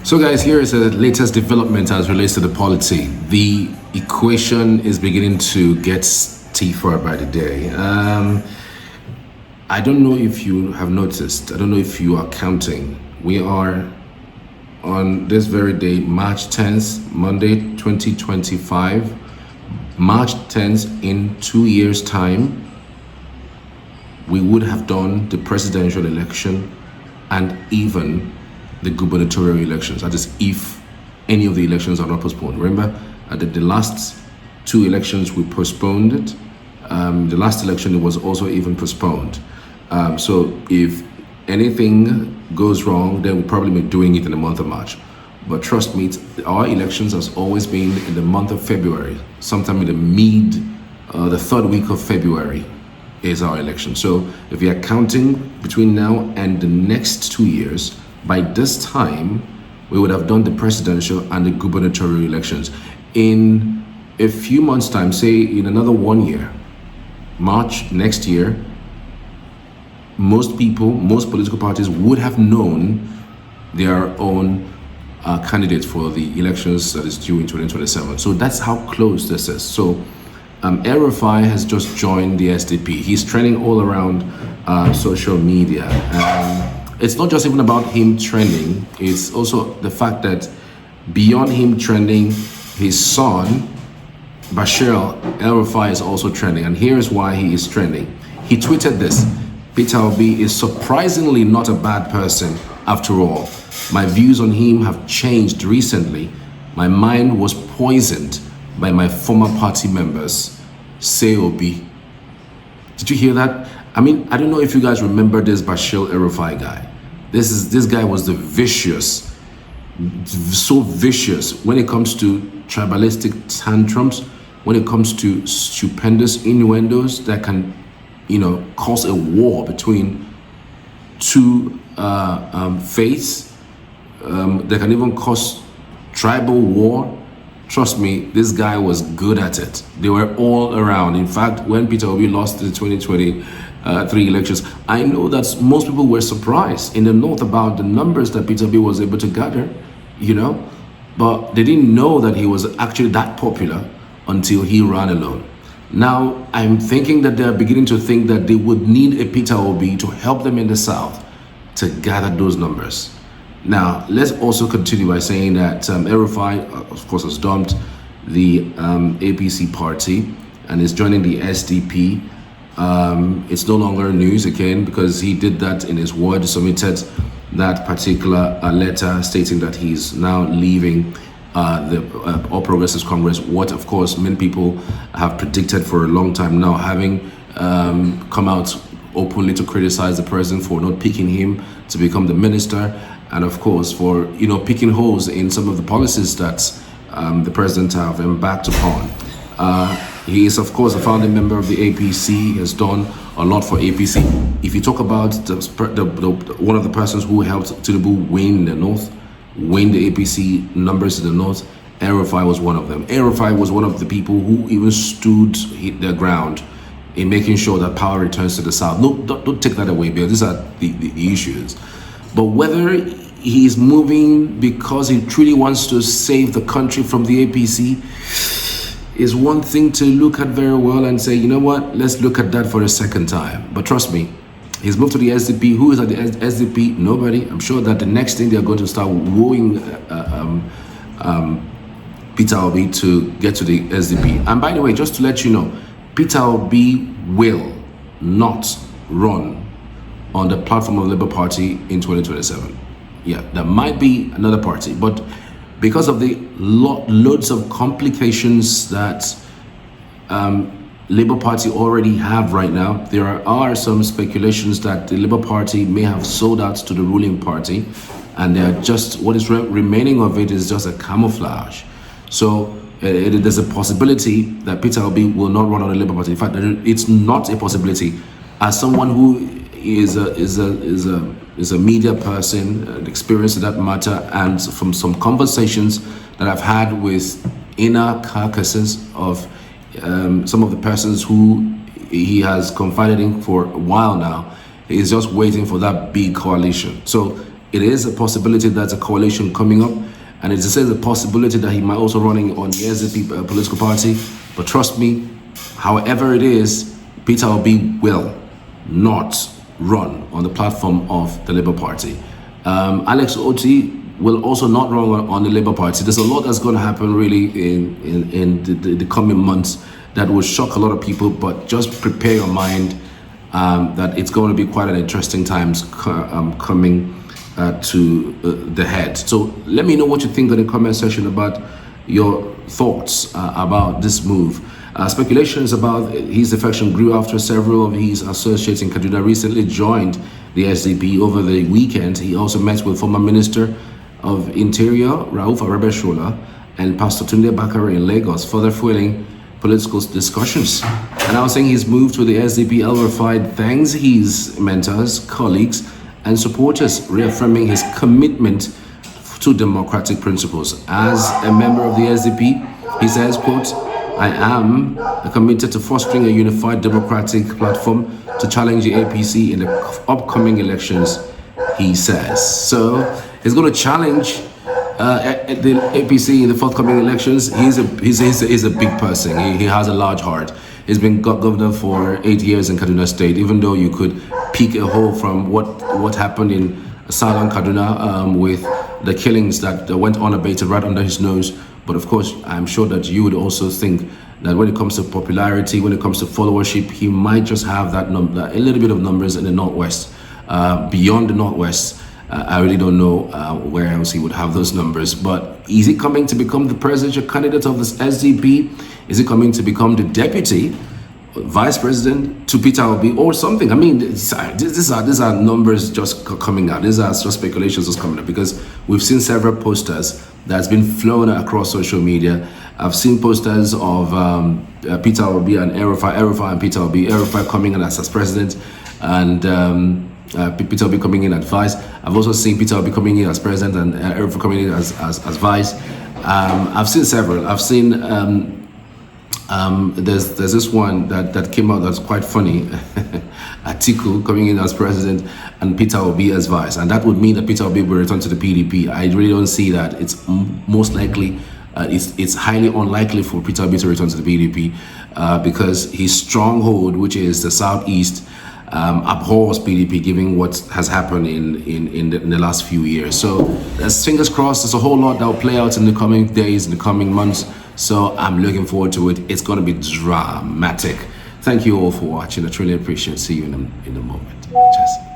So guys, here is the latest development as relates to the polity. The equation is beginning to get stiffer by the day. I don't know if you have noticed, I don't know if you are counting. We are on this very day, March 10th, Monday 2025. March 10th, in 2 years' time, we would have done the presidential election and even the gubernatorial elections. That is, if any of the elections are not postponed. Remember, the last two elections we postponed it. The last election, it was also even postponed. So if anything goes wrong, then we'll probably be doing it in the month of March. But trust me, our elections has always been in the month of February. Sometime in the third week of February is our election. So if you are counting between now and the next 2 years, by this time, we would have done the presidential and the gubernatorial elections. In a few months' time, say in another 1 year, March next year, most people, most political parties would have known their own candidate for the elections that is due in 2027. So that's how close this is. So El-Rufai has just joined the SDP. He's trending all around social media. It's not just even about him trending, it's also the fact that beyond him trending, his son, Bashir El-Rufai, is also trending. And here's why he is trending. He tweeted this: Peter Obi is surprisingly not a bad person after all. My views on him have changed recently. My mind was poisoned by my former party members. Say Obi. Did you hear that? I mean, I don't know if you guys remember this Bashir El-Rufai guy. This guy was the vicious, so vicious when it comes to tribalistic tantrums, when it comes to stupendous innuendos that can, cause a war between two faiths, that can even cause tribal war. Trust me, this guy was good at it. They were all around. In fact, when Peter Obi lost the 2023 elections, I know that most people were surprised in the north about the numbers that Peter Obi was able to gather, but they didn't know that he was actually that popular until he ran alone. Now, I'm thinking that they're beginning to think that they would need a Peter Obi to help them in the south to gather those numbers. Now, let's also continue by saying that El-Rufai, of course, has dumped the APC party and is joining the SDP. It's no longer news again because he did that in his word, submitted that particular letter stating that he's now leaving the All Progressives Congress, what of course many people have predicted for a long time now, having come out openly to criticize the president for not picking him to become the minister, and of course for picking holes in some of the policies that the president have embarked upon. He is of course a founding member of the APC. He has done a lot for APC. If you talk about one of the persons who helped Tinubu win the north, win the APC numbers in the north, El-Rufai was one of them. El-Rufai was one of the people who even stood their ground in making sure that power returns to the south. No, don't take that away, because these are the issues. But whether he's moving because he truly wants to save the country from the APC is one thing to look at very well and say, you know what, let's look at that for a second time. But trust me, he's moved to the SDP. Who is at the SDP? Nobody. I'm sure that the next thing they're going to start wooing Peter Obi to get to the SDP. And by the way, just to let you know, Peter Obi will not run on the platform of the Labour Party in 2027. Yeah, there might be another party, but because of the loads of complications that Labour Party already have right now, there are some speculations that the Labour Party may have sold out to the ruling party, and they're just, what is remaining of it is just a camouflage. So there's a possibility that Peter Obi will not run on the Labour Party. In fact, it's not a possibility. As someone who is a media person, experienced in that matter, and from some conversations that I've had with inner carcasses of some of the persons who he has confided in for a while now, he's just waiting for that big coalition. So It is a possibility that's a coalition coming up, and it says a possibility that he might also running on the SDP political party. But trust me, however it is, Peter Obi will not run on the platform of the Labour Party. Alex Oti will also not run on the Labour Party. There's a lot that's going to happen really in the coming months that will shock a lot of people, but just prepare your mind that it's going to be quite an interesting times coming to the head. So let me know what you think in the comment section about your thoughts about this move. Speculations about his defection grew after several of his associates in Kaduna recently joined the SDP over the weekend. He also met with former Minister of Interior Rauf Arebeshola and Pastor Tunde Bakare in Lagos, further fueling political discussions. And I was saying his move to the SDP El-Rufai thanks his mentors, colleagues, and supporters, reaffirming his commitment to democratic principles. As a member of the SDP, he says, quote, "I am committed to fostering a unified democratic platform to challenge the APC in the upcoming elections," he says. So he's going to challenge the APC in the forthcoming elections. He's a big person. He has a large heart. He's been governor for 8 years in Kaduna State, even though you could pick a hole from what happened in southern Kaduna with the killings that went unabated right under his nose. But of course, I'm sure that you would also think that when it comes to popularity, when it comes to followership, he might just have that number, a little bit of numbers in the Northwest. Beyond the Northwest, I really don't know where else he would have those numbers. But is he coming to become the presidential candidate of this SDP? Is he coming to become the deputy vice president to Peter Obi or something? I mean, these are numbers just coming out. These are just speculations just coming out, because we've seen several posters that's been flown across social media. I've seen posters of Peter Obi and El-Rufai and Peter Obi, El-Rufai coming in as president, and Peter Obi coming in as vice. I've also seen Peter Obi coming in as president and El-Rufai coming in as vice. I've seen several. I've seen there's this one that came out that's quite funny. Atiku coming in as president and Peter Obi as vice, and that would mean that Peter Obi will return to the PDP. I really don't see that. It's most likely, it's highly unlikely for Peter Obi to return to the PDP because his stronghold, which is the southeast, abhors PDP, given what has happened in the last few years. So there's fingers crossed. There's a whole lot that will play out in the coming days, in the coming months. So I'm looking forward to it. It's going to be dramatic. Thank you all for watching. I truly appreciate it. See you in a moment. Cheers.